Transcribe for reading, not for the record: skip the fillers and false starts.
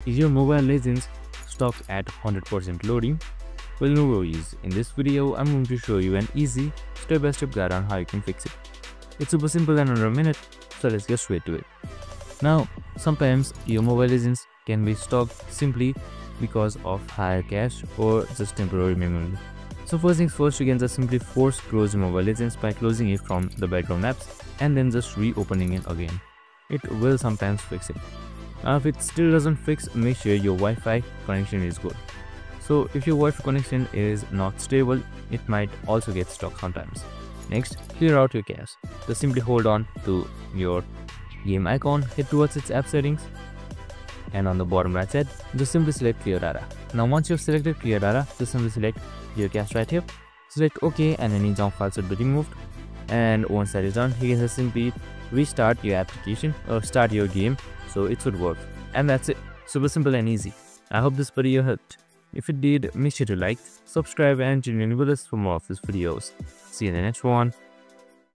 Is your Mobile Legends stuck at 100% loading? Well, no worries. In this video, I'm going to show you an easy step-by-step guide on how you can fix it. It's super simple and under a minute, so let's get straight to it. Now, sometimes your Mobile Legends can be stuck simply because of higher cache or just temporary memory. So first things first, you can just simply force close your Mobile Legends by closing it from the background apps and then just reopening it again. It will sometimes fix it. Now if it still doesn't fix, make sure your Wi-Fi connection is good. So if your Wi-Fi connection is not stable, it might also get stuck sometimes. Next, clear out your cache. Just simply hold on to your game icon, head towards its app settings, and on the bottom right side, just simply select clear data. Now once you've selected clear data, just simply select clear cache right here. Select OK and any junk files should be removed. And once that is done, you can just simply restart your application or start your game, so it should work. And that's it. Super simple and easy. I hope this video helped. If it did, make sure to like, subscribe and join in with us for more of these videos. See you in the next one.